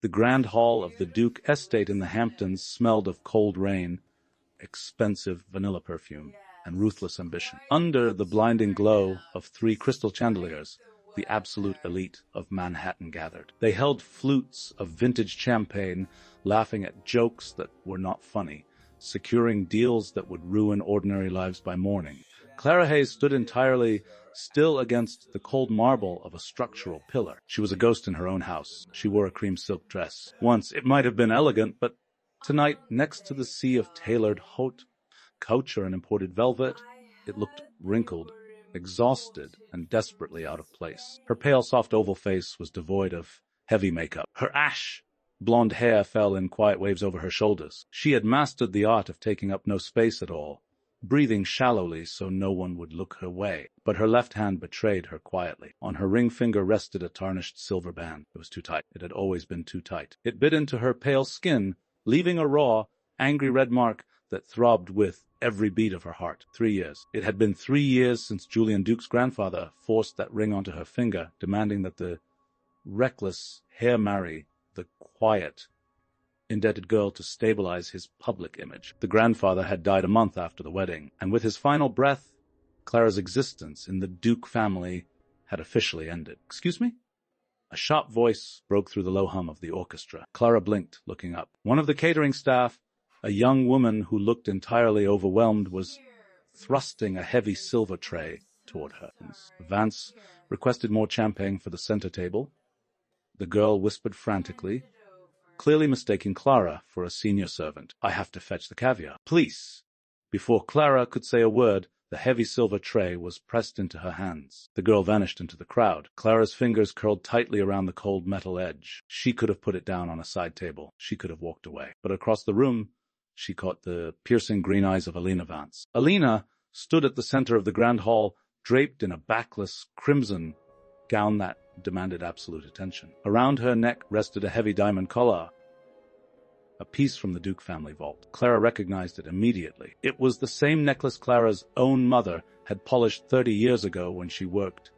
The grand hall of the Duke estate in the Hamptons smelled of cold rain, expensive vanilla perfume, and ruthless ambition. Under the blinding glow of 3 crystal chandeliers, the absolute elite of Manhattan gathered. They held flutes of vintage champagne, laughing at jokes that were not funny, securing deals that would ruin ordinary lives by morning. Clara Hayes stood entirely still against the cold marble of a structural pillar. She was a ghost in her own house. She wore a cream silk dress. Once it might have been elegant, but tonight, next to the sea of tailored haute couture and imported velvet, it looked wrinkled, exhausted, and desperately out of place. Her pale, soft oval face was devoid of heavy makeup. Her blonde hair fell in quiet waves over her shoulders. She had mastered the art of taking up no space at all, breathing shallowly so no one would look her way. But her left hand betrayed her quietly. On her ring finger rested a tarnished silver band. It was too tight. It had always been too tight. It bit into her pale skin, leaving a raw, angry red mark that throbbed with every beat of her heart. 3 years. It had been 3 years since Julian Duke's grandfather forced that ring onto her finger, demanding that the reckless heir marry the quiet, indebted girl to stabilize his public image. The grandfather had died a month after the wedding, and with his final breath, Clara's existence in the Duke family had officially ended. "Excuse me?" A sharp voice broke through the low hum of the orchestra. Clara blinked, looking up. One of the catering staff, a young woman who looked entirely overwhelmed, was thrusting a heavy silver tray toward her. Vance requested more champagne for the center table. The girl whispered frantically, clearly mistaking Clara for a senior servant. "I have to fetch the caviar." "Please." Before Clara could say a word, the heavy silver tray was pressed into her hands. The girl vanished into the crowd. Clara's fingers curled tightly around the cold metal edge. She could have put it down on a side table. She could have walked away. But across the room, she caught the piercing green eyes of Alina Vance. Alina stood at the center of the grand hall, draped in a backless crimson gown that demanded absolute attention. Around her neck rested a heavy diamond collar, a piece from the Duke family vault. Clara recognized it immediately. It was the same necklace Clara's own mother had polished 30 years ago when she worked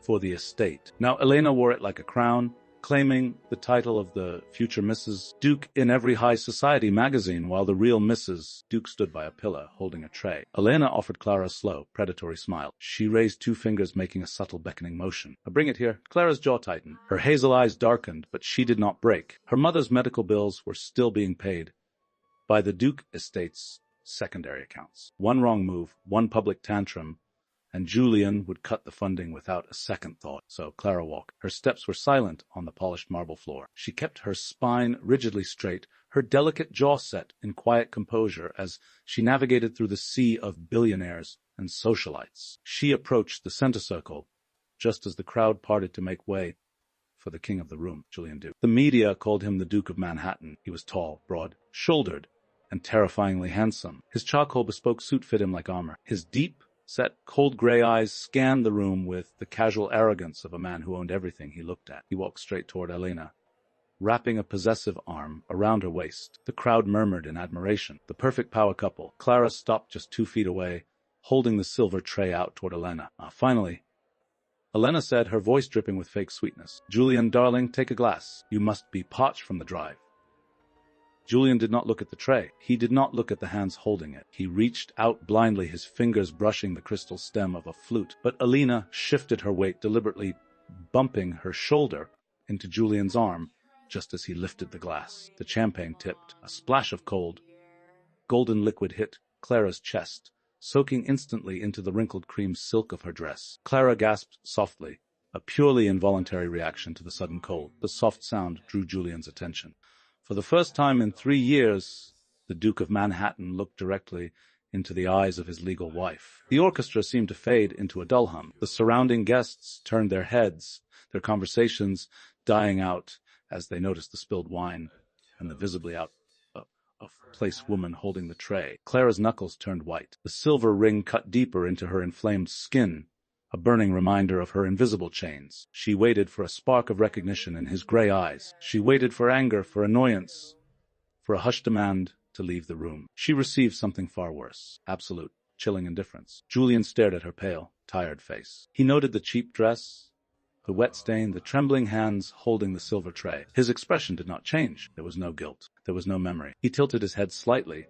for the estate. Now Elena wore it like a crown, claiming the title of the future Mrs. Duke in every high society magazine, while the real Mrs. Duke stood by a pillar, holding a tray. Elena offered Clara a slow, predatory smile. She raised 2 fingers, making a subtle beckoning motion. "Bring it here." Clara's jaw tightened. Her hazel eyes darkened, but she did not break. Her mother's medical bills were still being paid by the Duke estate's secondary accounts. One wrong move, one public tantrum, and Julian would cut the funding without a second thought. So Clara walked. Her steps were silent on the polished marble floor. She kept her spine rigidly straight, her delicate jaw set in quiet composure as she navigated through the sea of billionaires and socialites. She approached the center circle just as the crowd parted to make way for the king of the room, Julian Duke. The media called him the Duke of Manhattan. He was tall, broad-shouldered, and terrifyingly handsome. His charcoal bespoke suit fit him like armor. His deep-set, cold gray eyes scanned the room with the casual arrogance of a man who owned everything he looked at. He walked straight toward Elena, wrapping a possessive arm around her waist. The crowd murmured in admiration. The perfect power couple. Clara stopped just 2 feet away, holding the silver tray out toward Elena. Finally, Elena said, her voice dripping with fake sweetness, "Julian, darling, take a glass. You must be parched from the drive." Julian did not look at the tray. He did not look at the hands holding it. He reached out blindly, his fingers brushing the crystal stem of a flute. But Elena shifted her weight, deliberately bumping her shoulder into Julian's arm just as he lifted the glass. The champagne tipped. A splash of cold, golden liquid hit Clara's chest, soaking instantly into the wrinkled cream silk of her dress. Clara gasped softly, a purely involuntary reaction to the sudden cold. The soft sound drew Julian's attention. For the first time in 3 years, the Duke of Manhattan looked directly into the eyes of his legal wife. The orchestra seemed to fade into a dull hum. The surrounding guests turned their heads, their conversations dying out as they noticed the spilled wine and the visibly out-of-place woman holding the tray. Clara's knuckles turned white. The silver ring cut deeper into her inflamed skin, a burning reminder of her invisible chains. She waited for a spark of recognition in his gray eyes. She waited for anger, for annoyance, for a hushed demand to leave the room. She received something far worse, absolute, chilling indifference. Julian stared at her pale, tired face. He noted the cheap dress, The wet stain, the trembling hands holding the silver tray. His expression did not change. There was no guilt. There was no memory. He tilted his head slightly,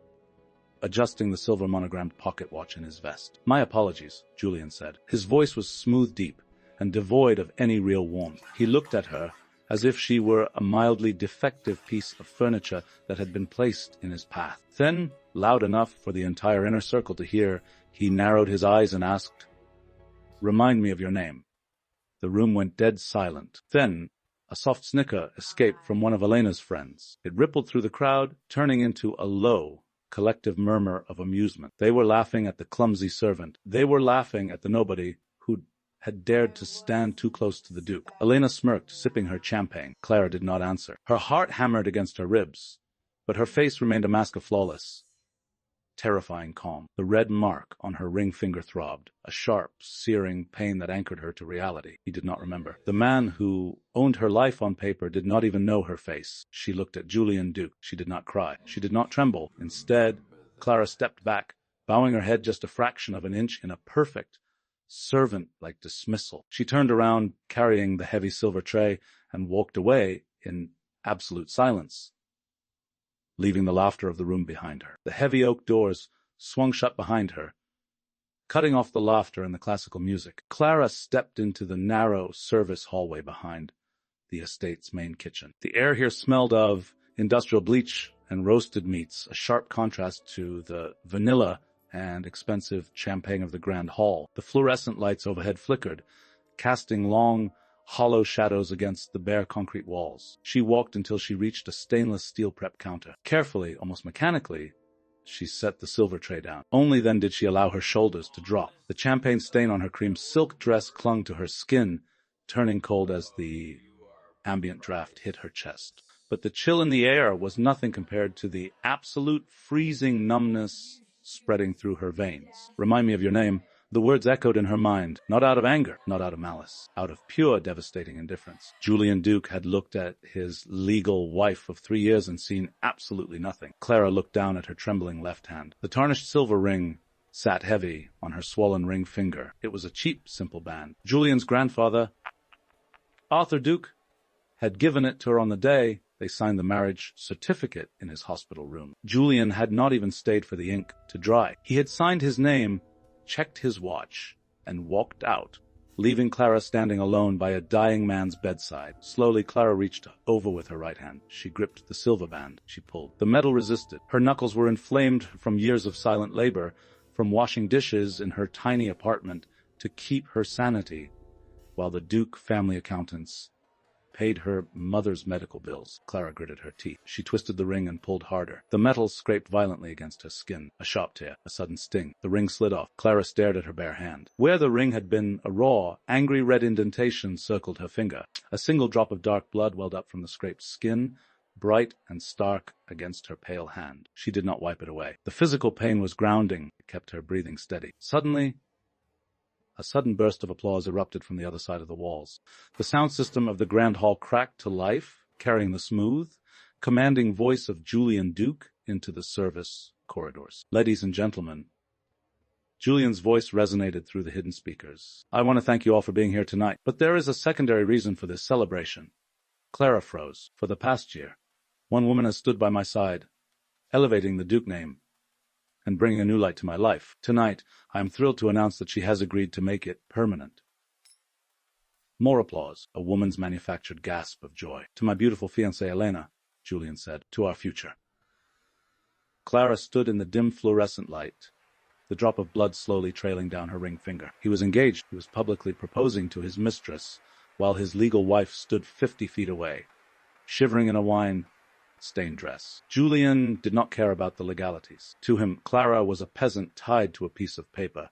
adjusting the silver monogrammed pocket watch in his vest. "My apologies," Julian said. His voice was smooth, deep, and devoid of any real warmth. He looked at her as if she were a mildly defective piece of furniture that had been placed in his path. Then, loud enough for the entire inner circle to hear, he narrowed his eyes and asked, "Remind me of your name." The room went dead silent. Then, a soft snicker escaped from one of Elena's friends. It rippled through the crowd, turning into a low, collective murmur of amusement. They were laughing at the clumsy servant. They were laughing at the nobody who had dared to stand too close to the Duke. Elena smirked, sipping her champagne. Clara did not answer. Her heart hammered against her ribs, but her face remained a mask of flawless, terrifying calm. The red mark on her ring finger throbbed, a sharp, searing pain that anchored her to reality. He did not remember. The man who owned her life on paper did not even know her face. She looked at Julian Duke. She did not cry. She did not tremble. Instead, Clara stepped back, bowing her head just a fraction of an inch in a perfect, servant-like dismissal. She turned around, carrying the heavy silver tray, and walked away in absolute silence, leaving the laughter of the room behind her. The heavy oak doors swung shut behind her, cutting off the laughter and the classical music. Clara stepped into the narrow service hallway behind the estate's main kitchen. The air here smelled of industrial bleach and roasted meats, a sharp contrast to the vanilla and expensive champagne of the Grand Hall. The fluorescent lights overhead flickered, casting long, hollow shadows against the bare concrete walls. She walked until she reached a stainless steel prep counter. Carefully, almost mechanically, she set the silver tray down. Only then did she allow her shoulders to drop. The champagne stain on her cream silk dress clung to her skin, turning cold as the ambient draft hit her chest. But the chill in the air was nothing compared to the absolute freezing numbness spreading through her veins. "Remind me of your name." The words echoed in her mind, not out of anger, not out of malice, out of pure, devastating indifference. Julian Duke had looked at his legal wife of 3 years and seen absolutely nothing. Clara looked down at her trembling left hand. The tarnished silver ring sat heavy on her swollen ring finger. It was a cheap, simple band. Julian's grandfather, Arthur Duke, had given it to her on the day they signed the marriage certificate in his hospital room. Julian had not even stayed for the ink to dry. He had signed his name, checked his watch, and walked out, leaving Clara standing alone by a dying man's bedside. Slowly, Clara reached over with her right hand. She gripped the silver band. She pulled. The metal resisted. Her knuckles were inflamed from years of silent labor, from washing dishes in her tiny apartment to keep her sanity, while the Duke family accountants paid her mother's medical bills. Clara gritted her teeth. She twisted the ring and pulled harder. The metal scraped violently against her skin. A sharp tear, a sudden sting. The ring slid off. Clara stared at her bare hand. Where the ring had been, a raw, angry red indentation circled her finger. A single drop of dark blood welled up from the scraped skin, bright and stark against her pale hand. She did not wipe it away. The physical pain was grounding. It kept her breathing steady. Suddenly, a sudden burst of applause erupted from the other side of the walls. The sound system of the Grand Hall cracked to life, carrying the smooth, commanding voice of Julian Duke into the service corridors. "Ladies and gentlemen," Julian's voice resonated through the hidden speakers. "I want to thank you all for being here tonight. But there is a secondary reason for this celebration." Clara froze. "For the past year, one woman has stood by my side, elevating the Duke name and bringing a new light to my life. Tonight, I am thrilled to announce that she has agreed to make it permanent." More applause, a woman's manufactured gasp of joy. "To my beautiful fiancée Elena," Julian said, "to our future." Clara stood in the dim fluorescent light, the drop of blood slowly trailing down her ring finger. He was engaged. He was publicly proposing to his mistress, while his legal wife stood 50 feet away, shivering in a wine-stained dress. Julian did not care about the legalities. To him, Clara was a peasant tied to a piece of paper.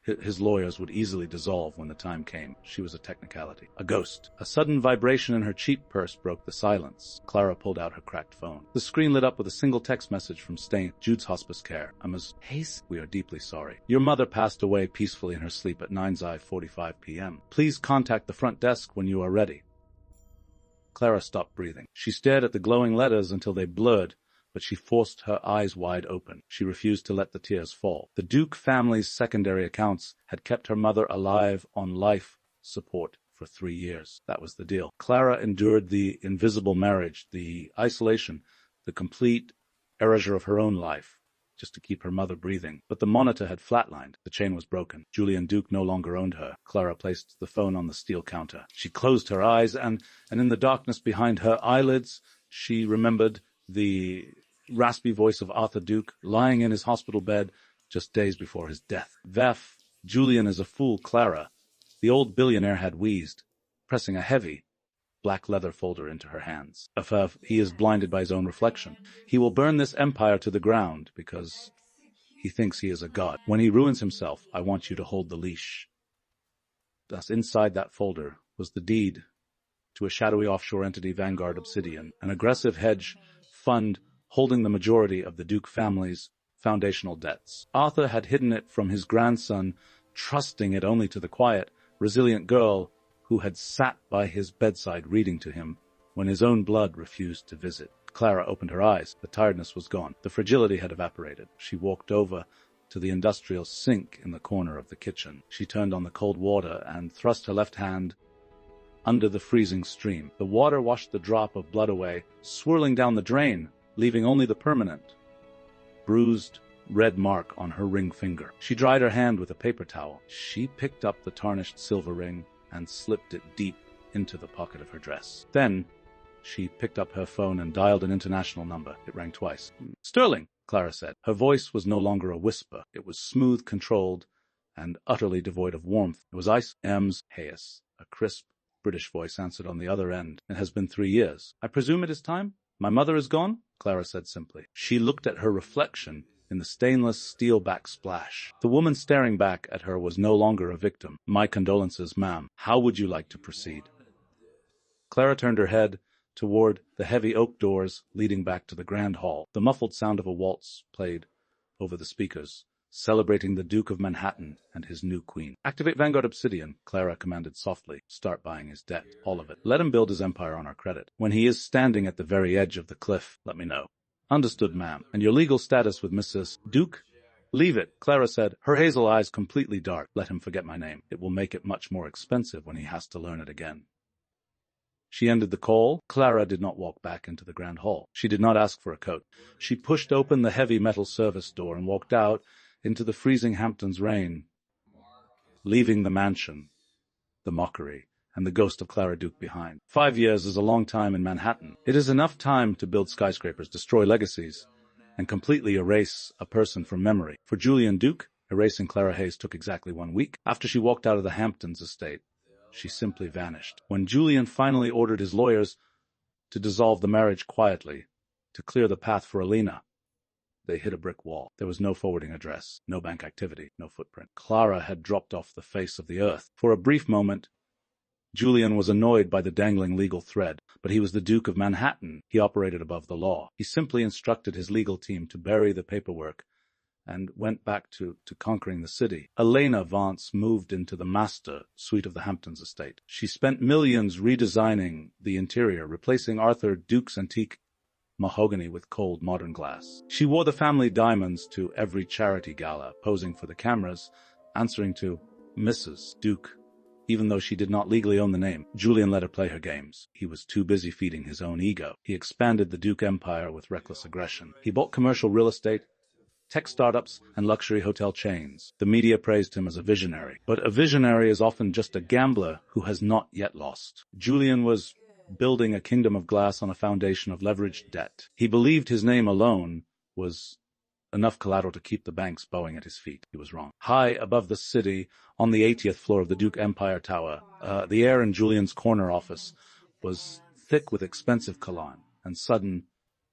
His lawyers would easily dissolve when the time came. She was a technicality. A ghost. A sudden vibration in her cheap purse broke the silence. Clara pulled out her cracked phone. The screen lit up with a single text message from Stain. "Jude's hospice care. Hayes, we are deeply sorry. Your mother passed away peacefully in her sleep at 9:45 p.m. Please contact the front desk when you are ready." Clara stopped breathing. She stared at the glowing letters until they blurred, but she forced her eyes wide open. She refused to let the tears fall. The Duke family's secondary accounts had kept her mother alive on life support for 3 years. That was the deal. Clara endured the invisible marriage, the isolation, the complete erasure of her own life, just to keep her mother breathing. But the monitor had flatlined. The chain was broken. Julian Duke no longer owned her. Clara placed the phone on the steel counter. She closed her eyes, and in the darkness behind her eyelids, she remembered the raspy voice of Arthur Duke lying in his hospital bed just days before his death. "Vef, Julian is a fool, Clara." The old billionaire had wheezed, pressing a heavy black leather folder into her hands. He is blinded by his own reflection. He will burn this empire to the ground because he thinks he is a god. When he ruins himself, I want you to hold the leash. Thus, inside that folder was the deed to a shadowy offshore entity, Vanguard Obsidian, an aggressive hedge fund holding the majority of the Duke family's foundational debts. Arthur had hidden it from his grandson, trusting it only to the quiet, resilient girl who had sat by his bedside reading to him when his own blood refused to visit. Clara opened her eyes. The tiredness was gone. The fragility had evaporated. She walked over to the industrial sink in the corner of the kitchen. She turned on the cold water and thrust her left hand under the freezing stream. The water washed the drop of blood away, swirling down the drain, leaving only the permanent, bruised red mark on her ring finger. She dried her hand with a paper towel. She picked up the tarnished silver ring and slipped it deep into the pocket of her dress. Then she picked up her phone and dialed an international number. It rang twice. "Sterling," Clara said. Her voice was no longer a whisper. It was smooth, controlled, and utterly devoid of warmth. It was M's Hayes. A crisp British voice answered on the other end. "It has been 3 years. I presume it is time? My mother is gone?" Clara said simply. She looked at her reflection in the stainless steel backsplash. The woman staring back at her was no longer a victim. "My condolences, ma'am. How would you like to proceed?" Clara turned her head toward the heavy oak doors leading back to the grand hall. The muffled sound of a waltz played over the speakers, celebrating the Duke of Manhattan and his new queen. "Activate Vanguard Obsidian," Clara commanded softly. "Start buying his debt, all of it. Let him build his empire on our credit. When he is standing at the very edge of the cliff, let me know." "Understood, ma'am. And your legal status with Mrs. Duke?" "Leave it," Clara said, her hazel eyes completely dark. "Let him forget my name. It will make it much more expensive when he has to learn it again." She ended the call. Clara did not walk back into the grand hall. She did not ask for a coat. She pushed open the heavy metal service door and walked out into the freezing Hamptons rain, leaving the mansion, the mockery, and the ghost of Clara Duke behind. 5 years is a long time in Manhattan. It is enough time to build skyscrapers, destroy legacies, and completely erase a person from memory. For Julian Duke, erasing Clara Hayes took exactly 1 week. After she walked out of the Hamptons estate, she simply vanished. When Julian finally ordered his lawyers to dissolve the marriage quietly, to clear the path for Alina, they hit a brick wall. There was no forwarding address, no bank activity, no footprint. Clara had dropped off the face of the earth. For a brief moment, Julian was annoyed by the dangling legal thread, but he was the Duke of Manhattan. He operated above the law. He simply instructed his legal team to bury the paperwork and went back to conquering the city. Elena Vance moved into the master suite of the Hamptons estate. She spent millions redesigning the interior, replacing Arthur Duke's antique mahogany with cold modern glass. She wore the family diamonds to every charity gala, posing for the cameras, answering to Mrs. Duke, even though she did not legally own the name. Julian let her play her games. He was too busy feeding his own ego. He expanded the Duke empire with reckless aggression. He bought commercial real estate, tech startups, and luxury hotel chains. The media praised him as a visionary. But a visionary is often just a gambler who has not yet lost. Julian was building a kingdom of glass on a foundation of leveraged debt. He believed his name alone was enough collateral to keep the banks bowing at his feet. He was wrong. High above the city, on the 80th floor of the Duke Empire Tower, the air in Julian's corner office was thick with expensive cologne and sudden,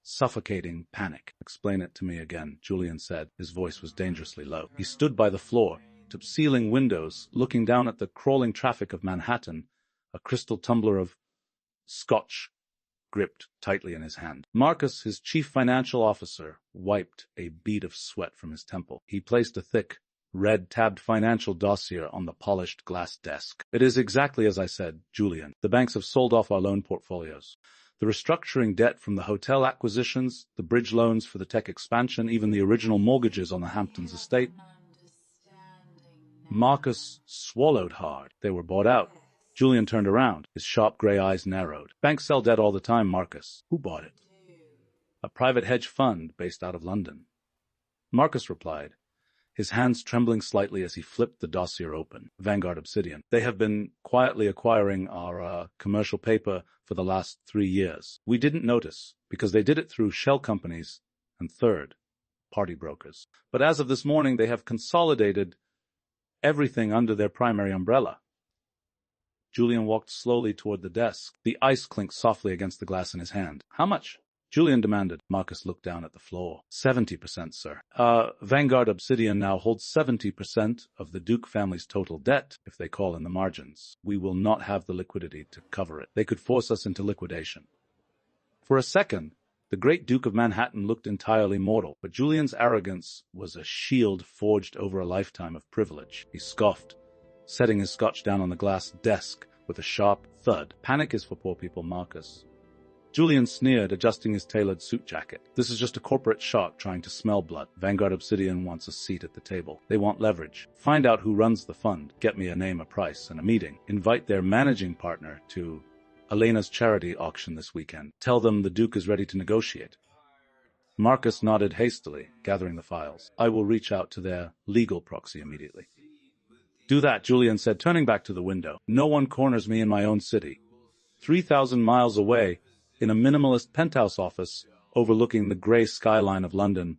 suffocating panic. "Explain it to me again," Julian said. His voice was dangerously low. He stood by the floor, to ceiling windows, looking down at the crawling traffic of Manhattan, a crystal tumbler of Scotch gripped tightly in his hand. Marcus, his chief financial officer, wiped a bead of sweat from his temple. He placed a thick, red-tabbed financial dossier on the polished glass desk. "It is exactly as I said, Julian. The banks have sold off our loan portfolios. The restructuring debt from the hotel acquisitions, the bridge loans for the tech expansion, even the original mortgages on the Hamptons estate." Marcus swallowed hard. They were bought out. Julian turned around. His sharp gray eyes narrowed. Banks sell debt all the time, Marcus. Who bought it? A private hedge fund based out of London. Marcus replied, his hands trembling slightly as he flipped the dossier open. Vanguard Obsidian. They have been quietly acquiring our commercial paper for the last 3 years. We didn't notice, because they did it through shell companies and third-party brokers. But as of this morning, they have consolidated everything under their primary umbrella. Julian walked slowly toward the desk. The ice clinked softly against the glass in his hand. How much? Julian demanded. Marcus looked down at the floor. 70%, sir. Vanguard Obsidian now holds 70% of the Duke family's total debt, if they call in the margins. We will not have the liquidity to cover it. They could force us into liquidation. For a second, the great Duke of Manhattan looked entirely mortal, but Julian's arrogance was a shield forged over a lifetime of privilege. He scoffed, setting his scotch down on the glass desk with a sharp thud. Panic is for poor people, Marcus. Julian sneered, adjusting his tailored suit jacket. This is just a corporate shark trying to smell blood. Vanguard Obsidian wants a seat at the table. They want leverage. Find out who runs the fund. Get me a name, a price, and a meeting. Invite their managing partner to Elena's charity auction this weekend. Tell them the Duke is ready to negotiate. Marcus nodded hastily, gathering the files. I will reach out to their legal proxy immediately. Do that, Julian said, turning back to the window. No one corners me in my own city. 3,000 miles away, in a minimalist penthouse office overlooking the gray skyline of London,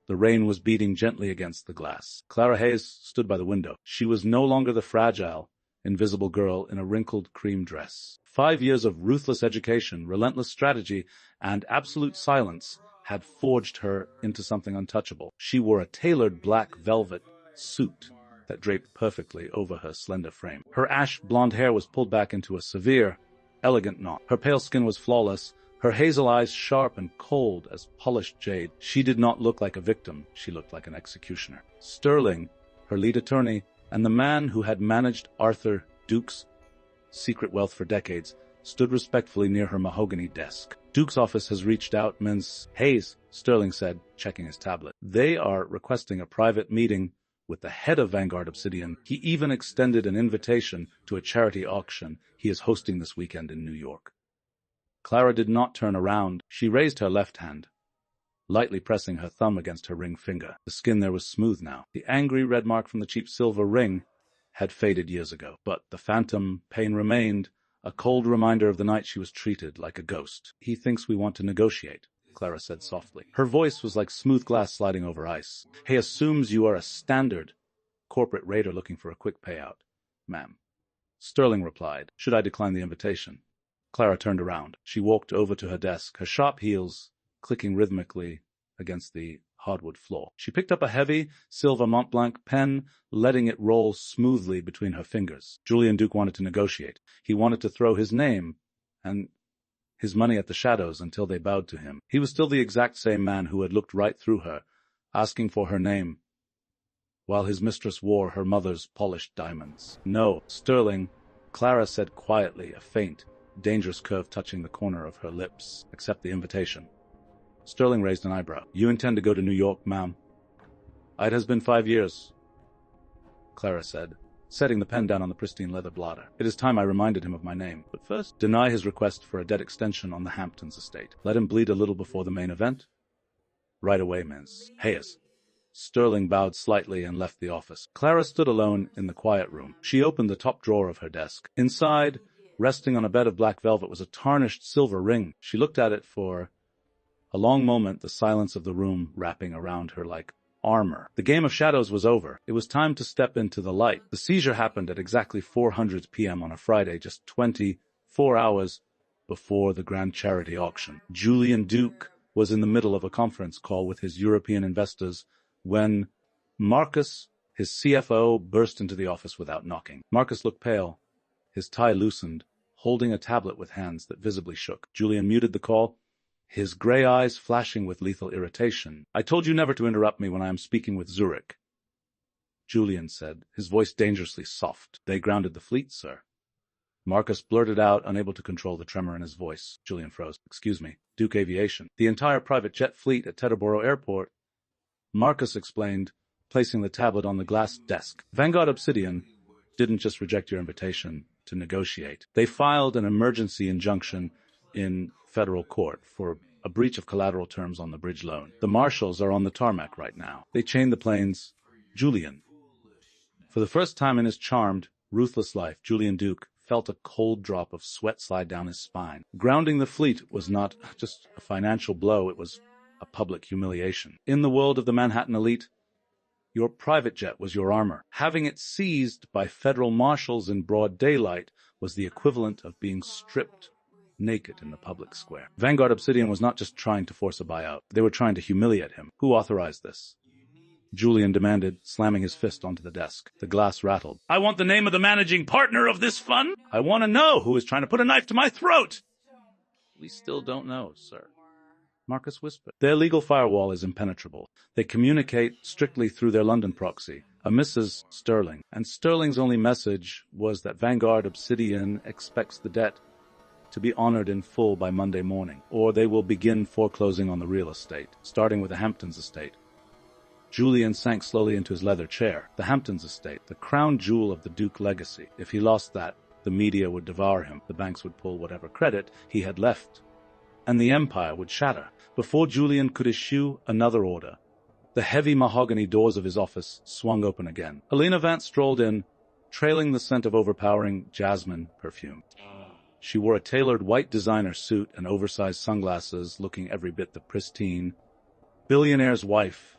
the rain was beating gently against the glass. Clara Hayes stood by the window. She was no longer the fragile, invisible girl in a wrinkled cream dress. 5 years of ruthless education, relentless strategy, and absolute silence had forged her into something untouchable. She wore a tailored black velvet suit that draped perfectly over her slender frame. Her ash blonde hair was pulled back into a severe, elegant knot. Her pale skin was flawless, her hazel eyes sharp and cold as polished jade. She did not look like a victim, she looked like an executioner. Sterling, her lead attorney, and the man who had managed Arthur Duke's secret wealth for decades, stood respectfully near her mahogany desk. Duke's office has reached out, Ms. Hayes, Sterling said, checking his tablet. They are requesting a private meeting with the head of Vanguard Obsidian. He even extended an invitation to a charity auction he is hosting this weekend in New York. Clara did not turn around. She raised her left hand, lightly pressing her thumb against her ring finger. The skin there was smooth now. The angry red mark from the cheap silver ring had faded years ago, but the phantom pain remained, a cold reminder of the night she was treated like a ghost. He thinks we want to negotiate, Clara said softly. Her voice was like smooth glass sliding over ice. He assumes you are a standard corporate raider looking for a quick payout, ma'am. Sterling replied. Should I decline the invitation? Clara turned around. She walked over to her desk, her sharp heels clicking rhythmically against the hardwood floor. She picked up a heavy silver Montblanc pen, letting it roll smoothly between her fingers. Julian Duke wanted to negotiate. He wanted to throw his name and his money at the shadows until they bowed to him. He was still the exact same man who had looked right through her, asking for her name, while his mistress wore her mother's polished diamonds. No, Sterling, Clara said quietly, a faint, dangerous curve touching the corner of her lips. Accept the invitation. Sterling raised an eyebrow. You intend to go to New York, ma'am? It has been 5 years, Clara said, setting the pen down on the pristine leather blotter. It is time I reminded him of my name. But first, deny his request for a debt extension on the Hamptons estate. Let him bleed a little before the main event. Right away, Ms. Hayes. Sterling bowed slightly and left the office. Clara stood alone in the quiet room. She opened the top drawer of her desk. Inside, resting on a bed of black velvet, was a tarnished silver ring. She looked at it for a long moment, the silence of the room wrapping around her like armor. The game of shadows was over. It was time to step into the light. The seizure happened at exactly 4:00 p.m. on a Friday, just 24 hours before the grand charity auction. Julian Duke was in the middle of a conference call with his European investors when Marcus, his CFO, burst into the office without knocking. Marcus looked pale, his tie loosened, holding a tablet with hands that visibly shook. Julian muted the call, his gray eyes flashing with lethal irritation. I told you never to interrupt me when I am speaking with Zurich, Julian said, his voice dangerously soft. They grounded the fleet, sir. Marcus blurted out, unable to control the tremor in his voice. Julian froze. Excuse me. Duke Aviation. The entire private jet fleet at Teterboro Airport, Marcus explained, placing the tablet on the glass desk. Vanguard Obsidian didn't just reject your invitation. to negotiate. They filed an emergency injunction in federal court for a breach of collateral terms on the bridge loan. The marshals are on the tarmac right now. They chain the planes. Julian. For the first time in his charmed, ruthless life, Julian Duke felt a cold drop of sweat slide down his spine. Grounding the fleet was not just a financial blow, it was a public humiliation. In the world of the Manhattan elite, your private jet was your armor. Having it seized by federal marshals in broad daylight was the equivalent of being stripped naked in the public square. Vanguard Obsidian was not just trying to force a buyout. They were trying to humiliate him. Who authorized this? Julian demanded, slamming his fist onto the desk. The glass rattled. I want the name of the managing partner of this fund. I want to know who is trying to put a knife to my throat. We still don't know, sir. Marcus whispered. Their legal firewall is impenetrable. They communicate strictly through their London proxy, a Mrs. Sterling. And Sterling's only message was that Vanguard Obsidian expects the debt to be honored in full by Monday morning, or they will begin foreclosing on the real estate, starting with the Hamptons estate. Julian sank slowly into his leather chair. The Hamptons estate, the crown jewel of the Duke legacy. If he lost that, the media would devour him, the banks would pull whatever credit he had left, and the empire would shatter. Before Julian could issue another order, the heavy mahogany doors of his office swung open again. Elena Vance strolled in, trailing the scent of overpowering jasmine perfume. She wore a tailored white designer suit and oversized sunglasses, looking every bit the pristine billionaire's wife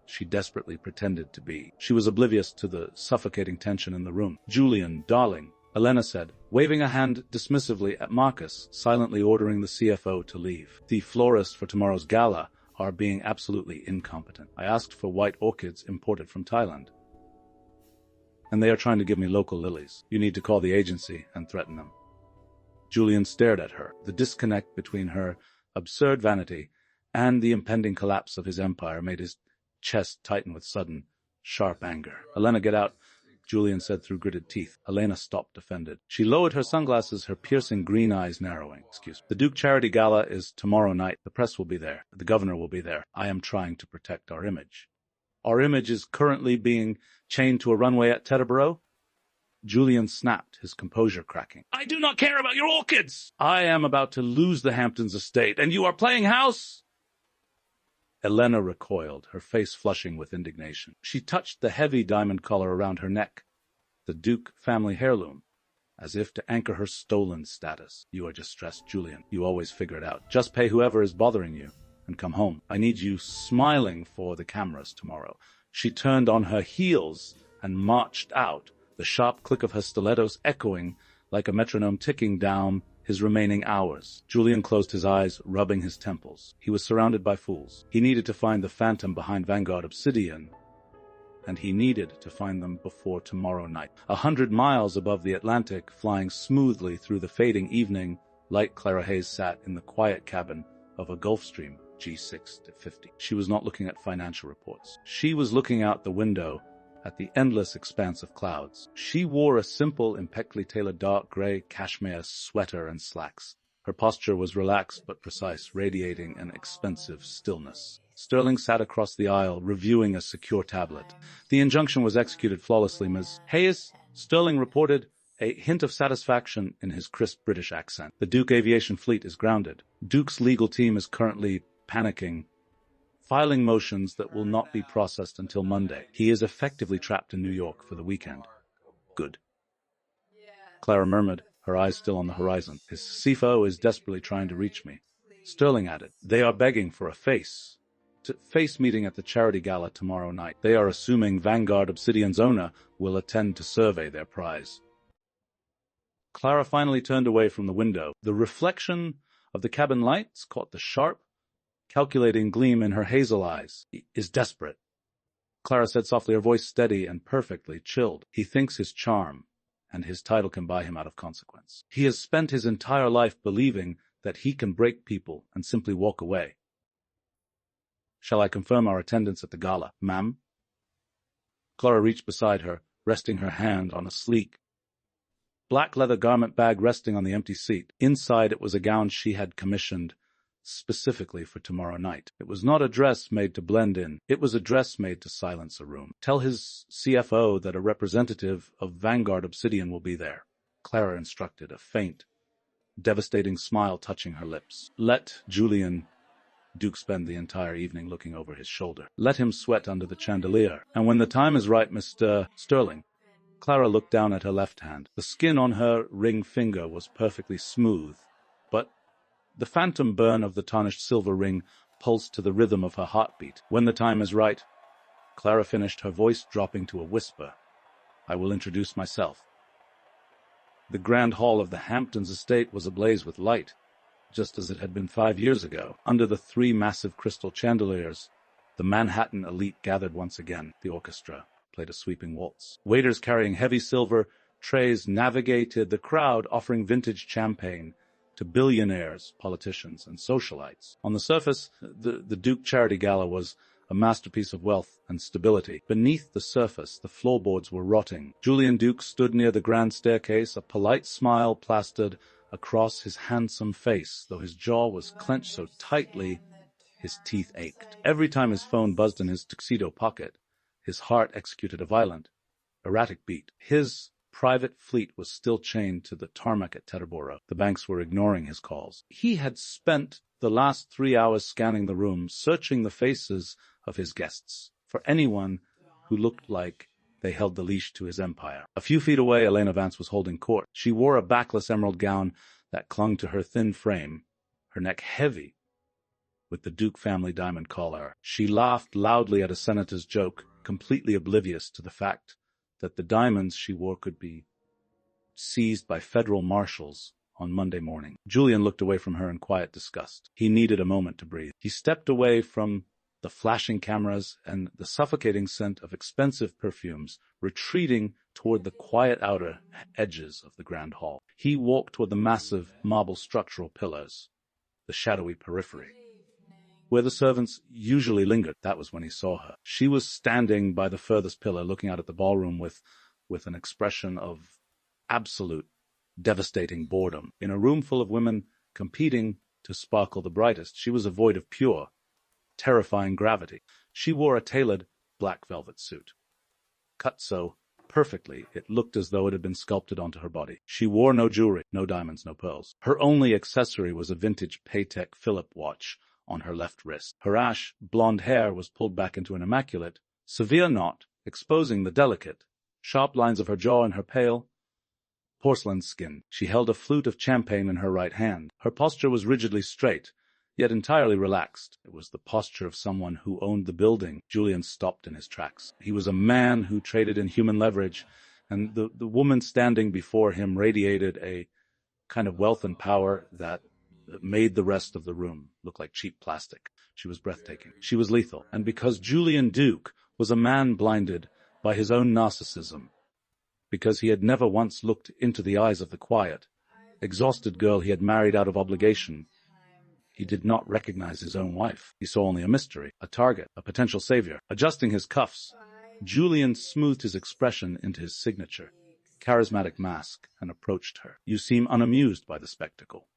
she desperately pretended to be. She was oblivious to the suffocating tension in the room. Julian, darling, Elena said, waving a hand dismissively at Marcus, silently ordering the CFO to leave. The florists for tomorrow's gala are being absolutely incompetent. I asked for white orchids imported from Thailand, and they are trying to give me local lilies. You need to call the agency and threaten them. Julian stared at her. The disconnect between her absurd vanity and the impending collapse of his empire made his chest tighten with sudden, sharp anger. Elena, get out, Julian said through gritted teeth. Elena stopped, offended. She lowered her sunglasses, her piercing green eyes narrowing. Excuse me. The Duke Charity Gala is tomorrow night. The press will be there. The governor will be there. I am trying to protect our image. Our image is currently being chained to a runway at Teterboro. Julian snapped, his composure cracking. I do not care about your orchids! I am about to lose the Hamptons estate, and you are playing house? Elena recoiled, her face flushing with indignation. She touched the heavy diamond collar around her neck, the Duke family heirloom, as if to anchor her stolen status. You are distressed, Julian. You always figure it out. Just pay whoever is bothering you and come home. I need you smiling for the cameras tomorrow. She turned on her heels and marched out, the sharp click of her stilettos echoing like a metronome ticking down his remaining hours. Julian closed his eyes, rubbing his temples. He was surrounded by fools. He needed to find the phantom behind Vanguard Obsidian, and he needed to find them before tomorrow night. 100 miles above the Atlantic, flying smoothly through the fading evening, light Clara Hayes sat in the quiet cabin of a Gulfstream G6-50. She was not looking at financial reports. She was looking out the window at the endless expanse of clouds. She wore a simple, impeccably tailored dark gray cashmere sweater and slacks. Her posture was relaxed but precise, radiating an expensive stillness. Sterling sat across the aisle, reviewing a secure tablet. The injunction was executed flawlessly, Ms. Hayes, Sterling reported, a hint of satisfaction in his crisp British accent. The Duke aviation fleet is grounded. Duke's legal team is currently panicking, filing motions that will not be processed until Monday. He is effectively trapped in New York for the weekend. Good. Clara murmured, her eyes still on the horizon. His CFO is desperately trying to reach me. Sterling added, they are begging for a face meeting at the charity gala tomorrow night. They are assuming Vanguard Obsidian's owner will attend to survey their prize. Clara finally turned away from the window. The reflection of the cabin lights caught the sharp, calculating gleam in her hazel eyes. He is desperate. Clara said softly, her voice steady and perfectly chilled. He thinks his charm and his title can buy him out of consequence. He has spent his entire life believing that he can break people and simply walk away. Shall I confirm our attendance at the gala, ma'am? Clara reached beside her, resting her hand on a sleek, black leather garment bag resting on the empty seat. Inside it was a gown she had commissioned specifically for tomorrow night. It was not a dress made to blend in. It was a dress made to silence a room. Tell his CFO that a representative of Vanguard Obsidian will be there. Clara instructed, a faint, devastating smile touching her lips. Let Julian Duke spend the entire evening looking over his shoulder. Let him sweat under the chandelier. And when the time is right, Mr. Sterling. Clara looked down at her left hand. The skin on her ring finger was perfectly smooth, but the phantom burn of the tarnished silver ring pulsed to the rhythm of her heartbeat. When the time is right, Clara finished, her voice dropping to a whisper. I will introduce myself. The grand hall of the Hamptons estate was ablaze with light, just as it had been 5 years ago. Under the 3 massive crystal chandeliers, the Manhattan elite gathered once again. The orchestra played a sweeping waltz. Waiters carrying heavy silver trays navigated the crowd, offering vintage champagne to billionaires, politicians, and socialites. On the surface, the Duke Charity Gala was a masterpiece of wealth and stability. Beneath the surface, the floorboards were rotting. Julian Duke stood near the grand staircase, a polite smile plastered across his handsome face, though his jaw was clenched so tightly his teeth ached. Every time his phone buzzed in his tuxedo pocket, his heart executed a violent, erratic beat. His private fleet was still chained to the tarmac at Teterboro. The banks were ignoring his calls. He had spent the last 3 hours scanning the room, searching the faces of his guests for anyone who looked like they held the leash to his empire. A few feet away, Elena Vance was holding court. She wore a backless emerald gown that clung to her thin frame, her neck heavy with the Duke family diamond collar. She laughed loudly at a senator's joke, completely oblivious to the fact that the diamonds she wore could be seized by federal marshals on Monday morning. Julian looked away from her in quiet disgust. He needed a moment to breathe. He stepped away from the flashing cameras and the suffocating scent of expensive perfumes, retreating toward the quiet outer edges of the grand hall. He walked toward the massive marble structural pillars, the shadowy periphery, where the servants usually lingered. That was when he saw her. She was standing by the furthest pillar, looking out at the ballroom with an expression of absolute, devastating boredom. In a room full of women competing to sparkle the brightest, she was a void of pure, terrifying gravity. She wore a tailored black velvet suit, cut so perfectly it looked as though it had been sculpted onto her body. She wore no jewelry, no diamonds, no pearls. Her only accessory was a vintage Patek Philippe watch on her left wrist. Her ash blonde hair was pulled back into an immaculate, severe knot, exposing the delicate, sharp lines of her jaw and her pale, porcelain skin. She held a flute of champagne in her right hand. Her posture was rigidly straight, yet entirely relaxed. It was the posture of someone who owned the building. Julian stopped in his tracks. He was a man who traded in human leverage, and the woman standing before him radiated a kind of wealth and power that made the rest of the room look like cheap plastic. She was breathtaking. She was lethal. And because Julian Duke was a man blinded by his own narcissism, because he had never once looked into the eyes of the quiet, exhausted girl he had married out of obligation, he did not recognize his own wife. He saw only a mystery, a target, a potential savior. Adjusting his cuffs, Julian smoothed his expression into his signature, charismatic mask, and approached her. You seem unamused by the spectacle,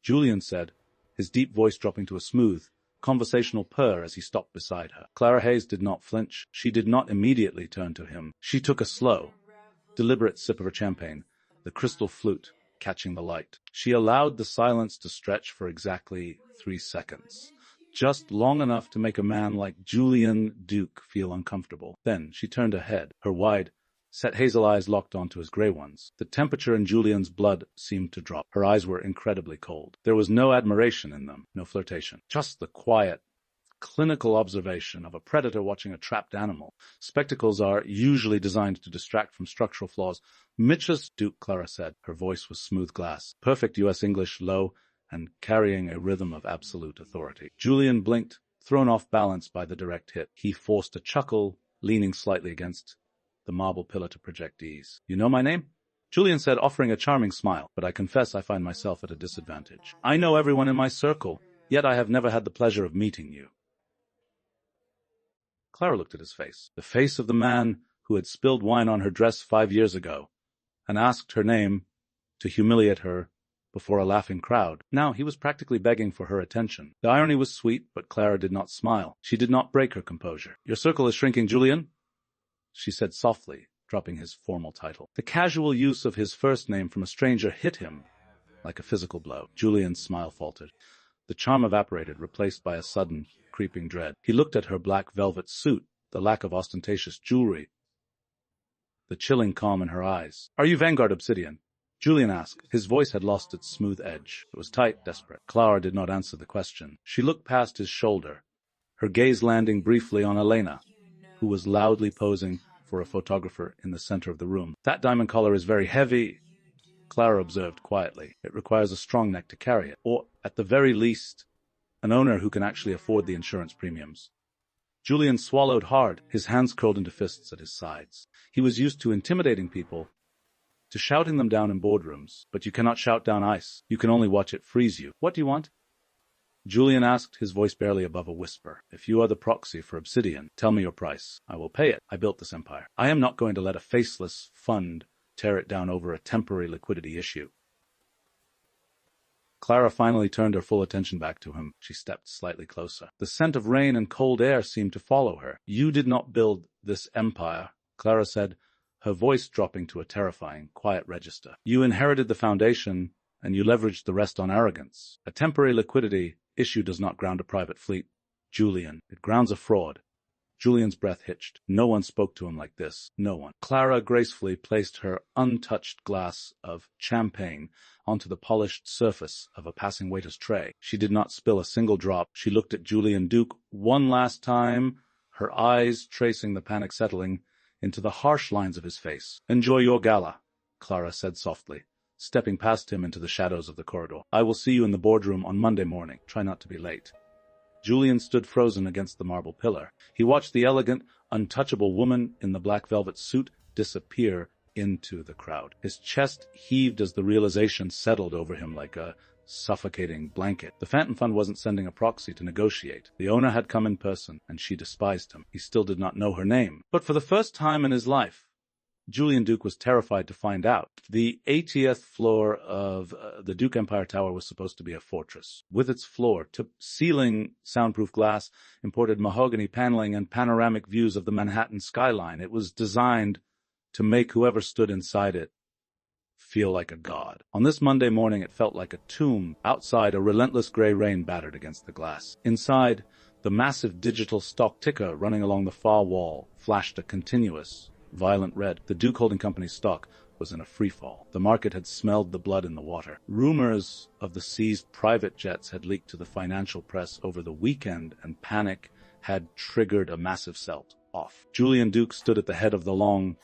Julian said, his deep voice dropping to a smooth, conversational purr as he stopped beside her. Clara Hayes did not flinch. She did not immediately turn to him. She took a slow, deliberate sip of her champagne, the crystal flute catching the light. She allowed the silence to stretch for exactly 3 seconds, just long enough to make a man like Julian Duke feel uncomfortable. Then she turned her head, her wide, set hazel eyes locked onto his gray ones. The temperature in Julian's blood seemed to drop. Her eyes were incredibly cold. There was no admiration in them, no flirtation, just the quiet, clinical observation of a predator watching a trapped animal. Spectacles are usually designed to distract from structural flaws. Mitch's Duke, Clara said. Her voice was smooth glass, perfect U.S. English, low, and carrying a rhythm of absolute authority. Julian blinked, thrown off balance by the direct hit. He forced a chuckle, leaning slightly against the marble pillar to project ease. You know my name? Julian said, offering a charming smile, but I confess I find myself at a disadvantage. I know everyone in my circle, yet I have never had the pleasure of meeting you. Clara looked at his face, the face of the man who had spilled wine on her dress 5 years ago, and asked her name to humiliate her before a laughing crowd. Now he was practically begging for her attention. The irony was sweet, but Clara did not smile. She did not break her composure. Your circle is shrinking, Julian, she said softly, dropping his formal title. The casual use of his first name from a stranger hit him like a physical blow. Julian's smile faltered. The charm evaporated, replaced by a sudden, creeping dread. He looked at her black velvet suit, the lack of ostentatious jewelry, the chilling calm in her eyes. "Are you Vanguard Obsidian?" Julian asked. His voice had lost its smooth edge. It was tight, desperate. Clara did not answer the question. She looked past his shoulder, her gaze landing briefly on Elena, who was loudly posing for a photographer in the center of the room. "That diamond collar is very heavy," Clara observed quietly. "It requires a strong neck to carry it, or, at the very least, an owner who can actually afford the insurance premiums." Julian swallowed hard, his hands curled into fists at his sides. He was used to intimidating people, to shouting them down in boardrooms, but you cannot shout down ice. You can only watch it freeze you. "What do you want?" Julian asked, his voice barely above a whisper. "If you are the proxy for Obsidian, tell me your price. I will pay it. I built this empire. I am not going to let a faceless fund tear it down over a temporary liquidity issue." Clara finally turned her full attention back to him. She stepped slightly closer. The scent of rain and cold air seemed to follow her. "You did not build this empire," Clara said, her voice dropping to a terrifying, quiet register. "You inherited the foundation, and you leveraged the rest on arrogance. A temporary liquidity issue does not ground a private fleet, Julian. It grounds a fraud." Julian's breath hitched. No one spoke to him like this. No one. Clara gracefully placed her untouched glass of champagne onto the polished surface of a passing waiter's tray. She did not spill a single drop. She looked at Julian Duke one last time, her eyes tracing the panic settling into the harsh lines of his face. "Enjoy your gala," Clara said softly, stepping past him into the shadows of the corridor. "I will see you in the boardroom on Monday morning. Try not to be late." Julian stood frozen against the marble pillar. He watched the elegant, untouchable woman in the black velvet suit disappear into the crowd. His chest heaved as the realization settled over him like a suffocating blanket. The Phantom Fund wasn't sending a proxy to negotiate. The owner had come in person, and she despised him. He still did not know her name. But for the first time in his life, Julian Duke was terrified to find out. The 80th floor of the Duke Empire Tower was supposed to be a fortress. With its floor-to-ceiling soundproof glass, imported mahogany paneling, and panoramic views of the Manhattan skyline, it was designed to make whoever stood inside it feel like a god. On this Monday morning, it felt like a tomb. Outside, a relentless gray rain battered against the glass. Inside, the massive digital stock ticker running along the far wall flashed a continuous, violent red. The Duke Holding Company's stock was in a freefall. The market had smelled the blood in the water. Rumors of the seized private jets had leaked to the financial press over the weekend, and panic had triggered a massive sell-off. Julian Duke stood at the head of the long,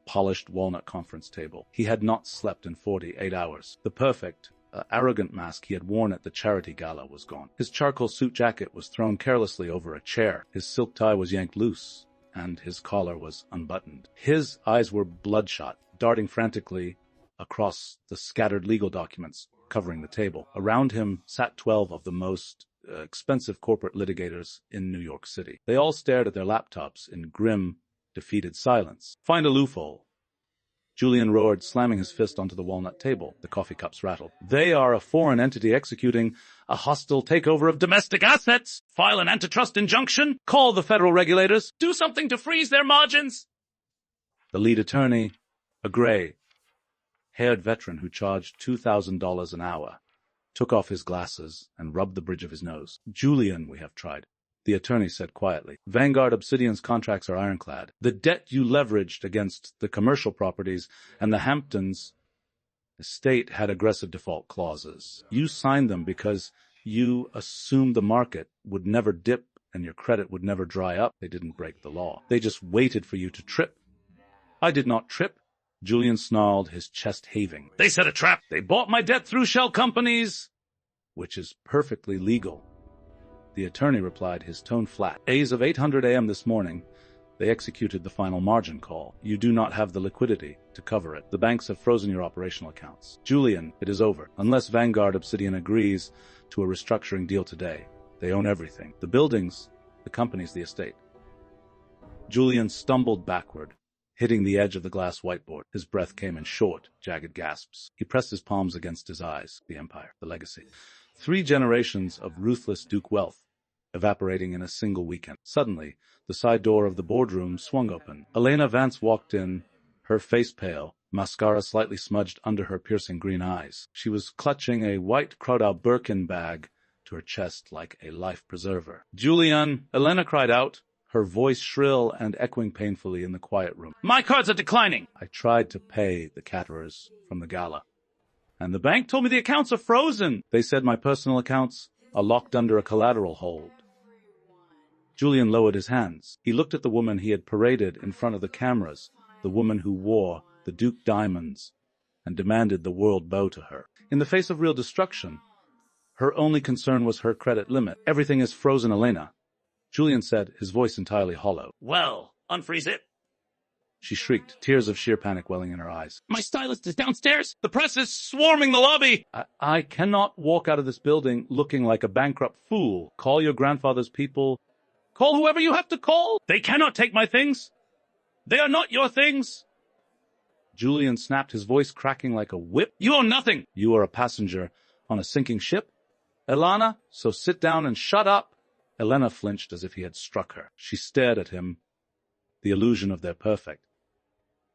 polished walnut conference table. He had not slept in 48 hours. The perfect, arrogant mask he had worn at the charity gala was gone. His charcoal suit jacket was thrown carelessly over a chair. His silk tie was yanked loose, and his collar was unbuttoned. His eyes were bloodshot, darting frantically across the scattered legal documents covering the table. Around him sat 12 of the most expensive corporate litigators in New York City. They all stared at their laptops in grim, defeated silence. "Find a loophole," Julian roared, slamming his fist onto the walnut table. The coffee cups rattled. "They are a foreign entity executing a hostile takeover of domestic assets. File an antitrust injunction. Call the federal regulators. Do something to freeze their margins." The lead attorney, a gray, haired veteran who charged $2,000 an hour, took off his glasses and rubbed the bridge of his nose. "Julian, we have tried," the attorney said quietly. "Vanguard Obsidian's contracts are ironclad. The debt you leveraged against the commercial properties and the Hamptons estate had aggressive default clauses. You signed them because you assumed the market would never dip and your credit would never dry up. They didn't break the law. They just waited for you to trip." "I did not trip," Julian snarled, his chest heaving. "They set a trap. They bought my debt through shell companies, which is perfectly legal," the attorney replied, his tone flat. "As of 800 a.m. this morning, they executed the final margin call. You do not have the liquidity to cover it. The banks have frozen your operational accounts. Julian, it is over. Unless Vanguard Obsidian agrees to a restructuring deal today, they own everything. The buildings, the companies, the estate." Julian stumbled backward, hitting the edge of the glass whiteboard. His breath came in short, jagged gasps. He pressed his palms against his eyes. The empire, the legacy. 3 generations of ruthless Duke wealth. evaporating in a single weekend. Suddenly, the side door of the boardroom swung open. Elena Vance walked in, her face pale, mascara slightly smudged under her piercing green eyes. She was clutching a white Crowdow Birkin bag to her chest like a life preserver. "Julian!" Elena cried out, her voice shrill and echoing painfully in the quiet room. "My cards are declining!" "I tried to pay the caterers from the Gala, and the bank told me the accounts are frozen. They said my personal accounts are locked under a collateral hold." Julian lowered his hands. He looked at the woman he had paraded in front of the cameras, the woman who wore the Duke diamonds, and demanded the world bow to her. In the face of real destruction, her only concern was her credit limit. "Everything is frozen, Elena," Julian said, his voice entirely hollow. "Well, unfreeze it," she shrieked, tears of sheer panic welling in her eyes. "My stylist is downstairs. The press is swarming the lobby." I cannot walk out of this building looking like a bankrupt fool. Call your grandfather's people. Call whoever you have to call. They cannot take my things. They are not your things." Julian snapped, his voice cracking like a whip. "You own nothing. You are a passenger on a sinking ship, Elena, so sit down and shut up." Elena flinched as if he had struck her. She stared at him, the illusion of their perfect,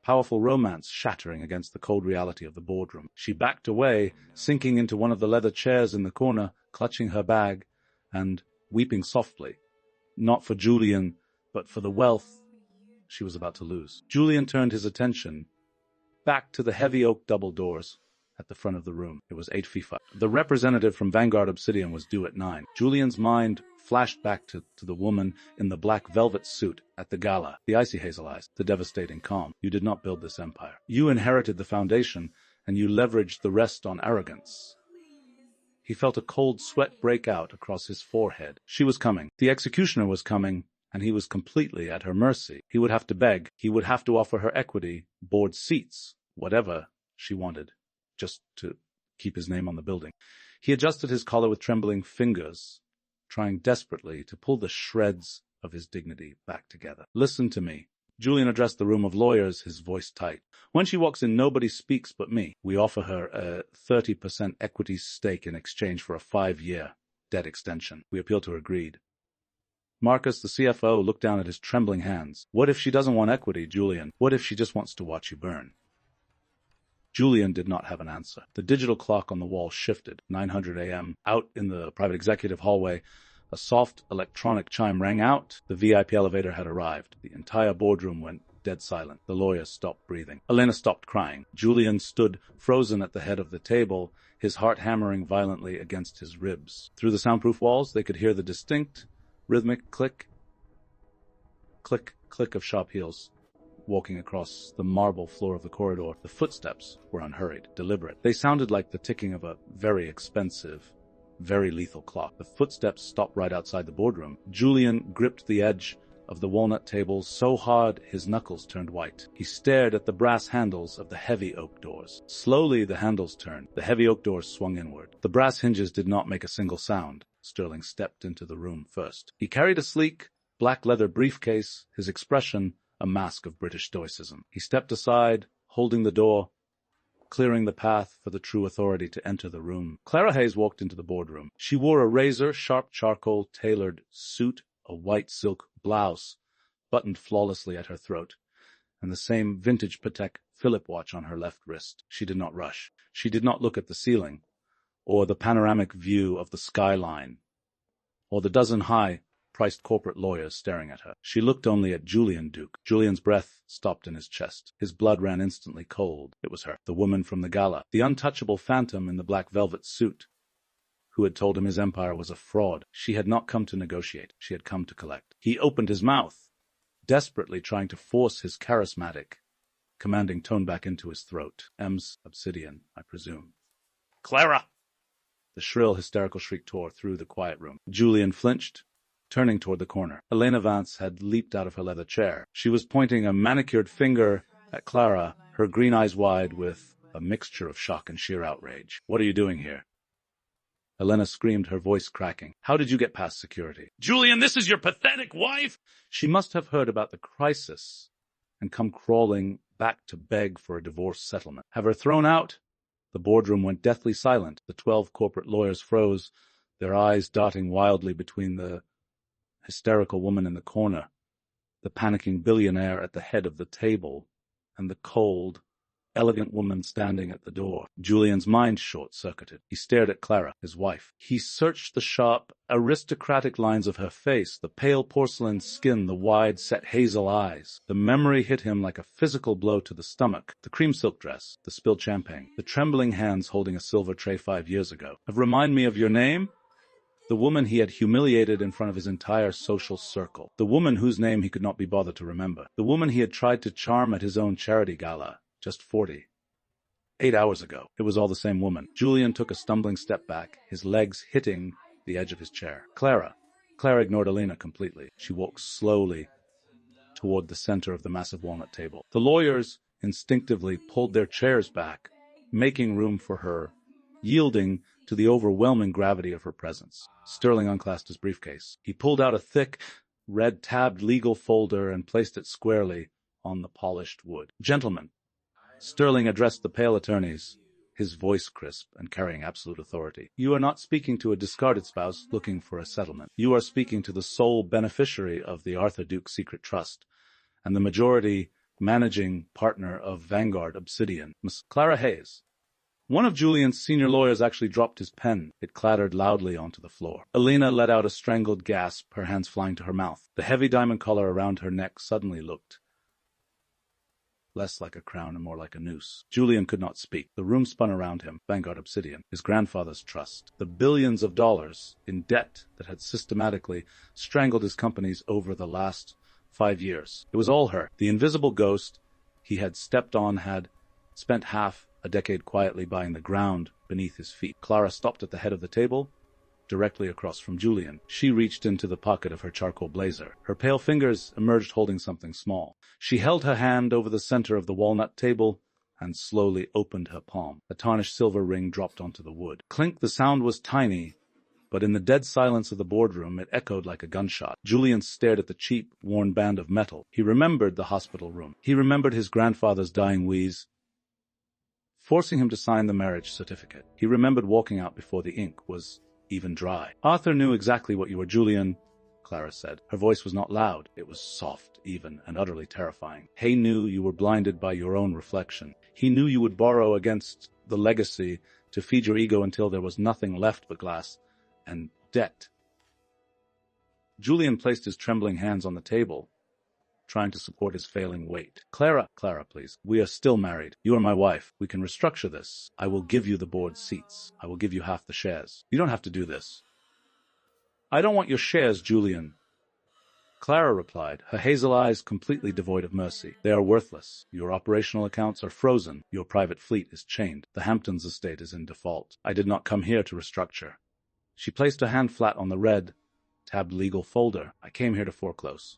powerful romance shattering against the cold reality of the boardroom. She backed away, sinking into one of the leather chairs in the corner, clutching her bag and weeping softly, not for Julian, but for the wealth she was about to lose. Julian turned his attention back to the heavy oak double doors at the front of the room. It was 8 feet. The representative from Vanguard Obsidian was due at 9. Julian's mind flashed back to the woman in the black velvet suit at the Gala, the icy hazel eyes, the devastating calm. "You did not build this empire. You inherited the foundation, and you leveraged the rest on arrogance." He felt a cold sweat break out across his forehead. She was coming. The executioner was coming, and he was completely at her mercy. He would have to beg. He would have to offer her equity, board seats, whatever she wanted, just to keep his name on the building. He adjusted his collar with trembling fingers, trying desperately to pull the shreds of his dignity back together. "Listen to me." Julian addressed the room of lawyers, his voice tight. "When she walks in, nobody speaks but me. We offer her a 30% equity stake in exchange for a 5-year debt extension. We appeal to her greed." Marcus, the CFO, looked down at his trembling hands. "What if she doesn't want equity, Julian? What if she just wants to watch you burn?" Julian did not have an answer. The digital clock on the wall shifted. 9:00 a.m. Out in the private executive hallway, a soft electronic chime rang out. The VIP elevator had arrived. The entire boardroom went dead silent. The lawyers stopped breathing. Elena stopped crying. Julian stood frozen at the head of the table, his heart hammering violently against his ribs. Through the soundproof walls, they could hear the distinct, rhythmic click, click, click of sharp heels walking across the marble floor of the corridor. The footsteps were unhurried, deliberate. They sounded like the ticking of a very expensive, very lethal clock. The footsteps stopped right outside the boardroom. Julian gripped the edge of the walnut table so hard his knuckles turned white. He stared at the brass handles of the heavy oak doors. Slowly the handles turned. The heavy oak doors swung inward. The brass hinges did not make a single sound. Sterling stepped into the room first. He carried a sleek, black leather briefcase, his expression a mask of British stoicism. He stepped aside, holding the door, clearing the path for the true authority to enter the room. Clara Hayes walked into the boardroom. She wore a razor-sharp charcoal-tailored suit, a white silk blouse buttoned flawlessly at her throat, and the same vintage Patek Philippe watch on her left wrist. She did not rush. She did not look at the ceiling, or the panoramic view of the skyline, or the dozen high-priced corporate lawyers staring at her. She looked only at Julian Duke. Julian's breath stopped in his chest. His blood ran instantly cold. It was her, the woman from the Gala, the untouchable phantom in the black velvet suit, who had told him his empire was a fraud. She had not come to negotiate. She had come to collect. He opened his mouth, desperately trying to force his charismatic, commanding tone back into his throat. "M's Obsidian, I presume." "Clara!" The shrill, hysterical shriek tore through the quiet room. Julian flinched, turning toward the corner. Elena Vance had leaped out of her leather chair. She was pointing a manicured finger at Clara, her green eyes wide with a mixture of shock and sheer outrage. "What are you doing here?" Elena screamed, her voice cracking. "How did you get past security?" "Julian, this is your pathetic wife!" She must have heard about the crisis and come crawling back to beg for a divorce settlement. Have her thrown out? The boardroom went deathly silent. The 12 corporate lawyers froze, their eyes darting wildly between the hysterical woman in the corner, the panicking billionaire at the head of the table, and the cold, elegant woman standing at the door. Julian's mind short-circuited. He stared at Clara, his wife. He searched the sharp, aristocratic lines of her face, the pale porcelain skin, the wide-set hazel eyes. The memory hit him like a physical blow to the stomach. The cream silk dress, the spilled champagne, the trembling hands holding a silver tray 5 years ago. Remind me of your name? The woman he had humiliated in front of his entire social circle. The woman whose name he could not be bothered to remember. The woman he had tried to charm at his own charity gala. Just 48 hours ago. It was all the same woman. Julian took a stumbling step back, his legs hitting the edge of his chair. Clara. Clara ignored Elena completely. She walked slowly toward the center of the massive walnut table. The lawyers instinctively pulled their chairs back, making room for her, yielding to the overwhelming gravity of her presence. Sterling unclasped his briefcase. He pulled out a thick, red-tabbed legal folder and placed it squarely on the polished wood. Gentlemen, Sterling addressed the pale attorneys, his voice crisp and carrying absolute authority. You are not speaking to a discarded spouse looking for a settlement. You are speaking to the sole beneficiary of the Arthur Duke Secret Trust and the majority managing partner of Vanguard Obsidian, Miss Clara Hayes. One of Julian's senior lawyers actually dropped his pen. It clattered loudly onto the floor. Elena let out a strangled gasp, her hands flying to her mouth. The heavy diamond collar around her neck suddenly looked less like a crown and more like a noose. Julian could not speak. The room spun around him. Vanguard Obsidian, his grandfather's trust, the billions of dollars in debt that had systematically strangled his companies over the last 5 years. It was all her. The invisible ghost he had stepped on had spent half a decade quietly buying the ground beneath his feet. Clara stopped at the head of the table, directly across from Julian. She reached into the pocket of her charcoal blazer. Her pale fingers emerged holding something small. She held her hand over the center of the walnut table and slowly opened her palm. A tarnished silver ring dropped onto the wood. Clink, the sound was tiny, but in the dead silence of the boardroom it echoed like a gunshot. Julian stared at the cheap, worn band of metal. He remembered the hospital room. He remembered his grandfather's dying wheeze, forcing him to sign the marriage certificate. He remembered walking out before the ink was even dry. Arthur knew exactly what you were, Julian, Clara said. Her voice was not loud. It was soft, even, and utterly terrifying. He knew you were blinded by your own reflection. He knew you would borrow against the legacy to feed your ego until there was nothing left but glass and debt. Julian placed his trembling hands on the table, trying to support his failing weight. Clara, please. We are still married. You are my wife. We can restructure this. I will give you the board seats. I will give you half the shares. You don't have to do this. I don't want your shares, Julian. Clara replied, her hazel eyes completely devoid of mercy. They are worthless. Your operational accounts are frozen. Your private fleet is chained. The Hamptons estate is in default. I did not come here to restructure. She placed her hand flat on the red, tabbed legal folder. I came here to foreclose.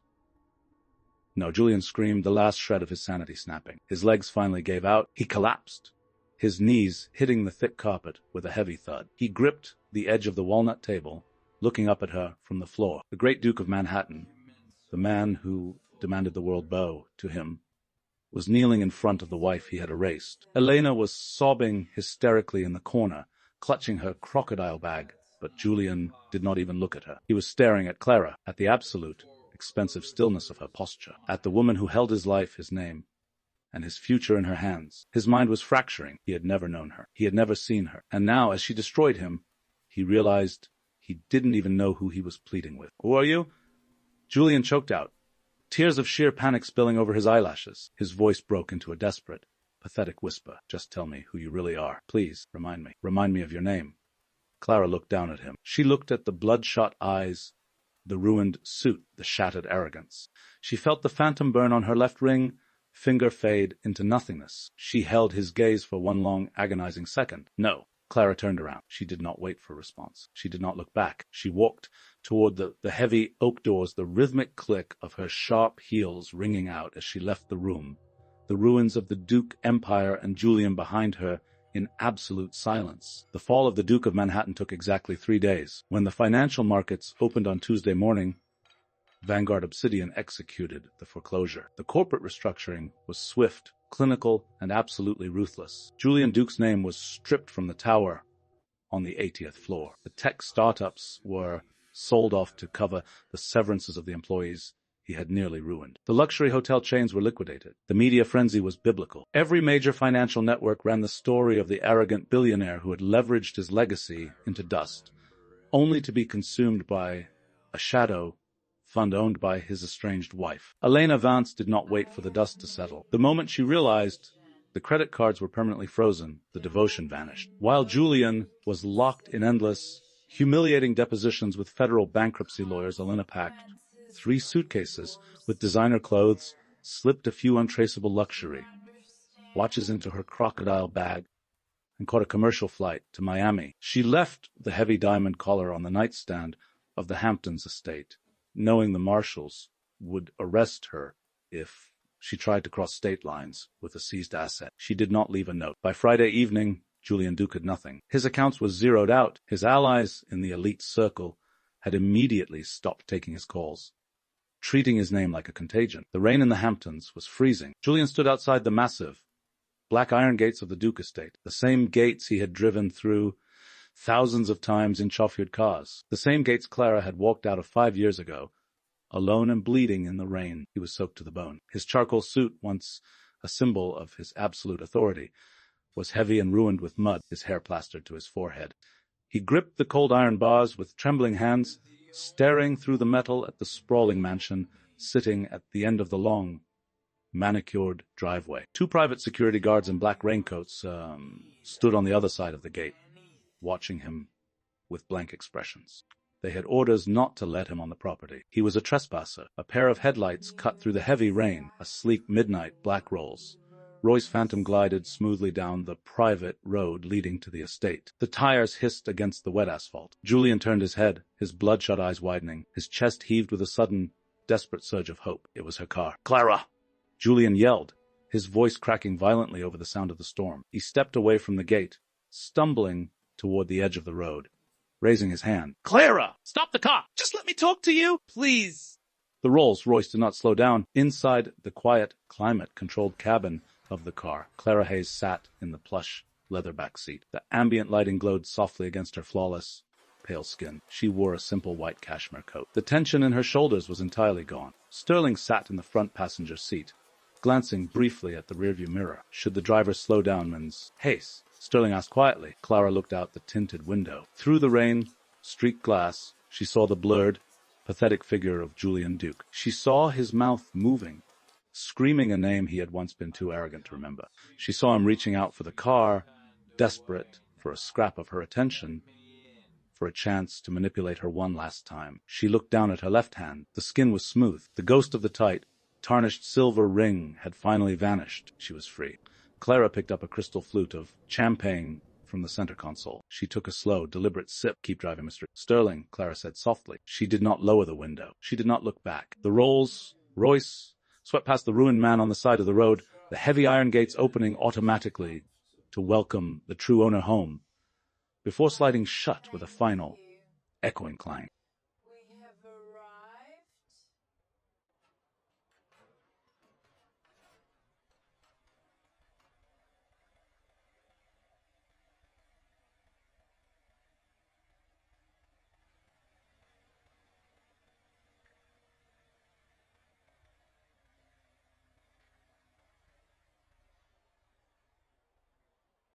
No, Julian screamed, the last shred of his sanity snapping. His legs finally gave out. He collapsed, his knees hitting the thick carpet with a heavy thud. He gripped the edge of the walnut table, looking up at her from the floor. The great Duke of Manhattan, the man who demanded the world bow to him, was kneeling in front of the wife he had erased. Elena was sobbing hysterically in the corner, clutching her crocodile bag, but Julian did not even look at her. He was staring at Clara, at the absolute expensive stillness of her posture, at the woman who held his life, his name, and his future in her hands. His mind was fracturing. He had never known her. He had never seen her. And now, as she destroyed him, he realized he didn't even know who he was pleading with. Who are you? Julian choked out, tears of sheer panic spilling over his eyelashes. His voice broke into a desperate, pathetic whisper. Just tell me who you really are. Please, remind me. Remind me of your name. Clara looked down at him. She looked at the bloodshot eyes, the ruined suit, the shattered arrogance. She felt the phantom burn on her left ring finger fade into nothingness. She held his gaze for one long, agonizing second. No. Clara turned around. She did not wait for a response. She did not look back. She walked toward the heavy oak doors, the rhythmic click of her sharp heels ringing out as she left the room, the ruins of the Duke Empire and Julian behind her in absolute silence. The fall of the Duke of Manhattan took exactly 3 days. When the financial markets opened on Tuesday morning, Vanguard Obsidian executed the foreclosure. The corporate restructuring was swift, clinical, and absolutely ruthless. Julian Duke's name was stripped from the tower on the 80th floor. The tech startups were sold off to cover the severances of the employees he had nearly ruined. The luxury hotel chains were liquidated. The media frenzy was biblical. Every major financial network ran the story of the arrogant billionaire who had leveraged his legacy into dust, only to be consumed by a shadow fund owned by his estranged wife. Elena Vance did not wait for the dust to settle. The moment she realized the credit cards were permanently frozen, the devotion vanished. While Julian was locked in endless, humiliating depositions with federal bankruptcy lawyers, Elena packed 3 suitcases with designer clothes, slipped a few untraceable luxury watches into her crocodile bag, and caught a commercial flight to Miami. She left the heavy diamond collar on the nightstand of the Hamptons estate, knowing the marshals would arrest her if she tried to cross state lines with a seized asset. She did not leave a note. By Friday evening, Julian Duke had nothing. His accounts were zeroed out. His allies in the elite circle had immediately stopped taking his calls, treating his name like a contagion. The rain in the Hamptons was freezing. Julian stood outside the massive black iron gates of the Duke estate, the same gates he had driven through thousands of times in chauffeured cars, the same gates Clara had walked out of 5 years ago, alone and bleeding in the rain. He was soaked to the bone. His charcoal suit, once a symbol of his absolute authority, was heavy and ruined with mud, his hair plastered to his forehead. He gripped the cold iron bars with trembling hands, staring through the metal at the sprawling mansion sitting at the end of the long, manicured driveway. 2 private security guards in black raincoats stood on the other side of the gate, watching him with blank expressions. They had orders not to let him on the property. He was a trespasser. A pair of headlights cut through the heavy rain, a sleek midnight black rolls. Roy's Phantom glided smoothly down the private road leading to the estate. The tires hissed against the wet asphalt. Julian turned his head, his bloodshot eyes widening. His chest heaved with a sudden, desperate surge of hope. It was her car. "Clara!" Julian yelled, his voice cracking violently over the sound of the storm. He stepped away from the gate, stumbling toward the edge of the road, raising his hand. "Clara! Stop the car! Just let me talk to you, please!" The Rolls-Royce did not slow down. Inside the quiet, climate-controlled cabin of the car, Clara Hayes sat in the plush leather-back seat. The ambient lighting glowed softly against her flawless, pale skin. She wore a simple white cashmere coat. The tension in her shoulders was entirely gone. Sterling sat in the front passenger seat, glancing briefly at the rearview mirror. Should the driver slow down, Ms. Hayes? Sterling asked quietly. Clara looked out the tinted window. Through the rain-streaked glass, she saw the blurred, pathetic figure of Julian Duke. She saw his mouth moving, screaming a name he had once been too arrogant to remember. She saw him reaching out for the car, desperate for a scrap of her attention, for a chance to manipulate her one last time. She looked down at her left hand. The skin was smooth. The ghost of the tight, tarnished silver ring had finally vanished. She was free. Clara picked up a crystal flute of champagne from the center console. She took a slow, deliberate sip. "Keep driving, Mr. Sterling," Clara said softly. She did not lower the window. She did not look back. The Rolls-Royce swept past the ruined man on the side of the road, the heavy iron gates opening automatically to welcome the true owner home, before sliding shut with a final, echoing clang.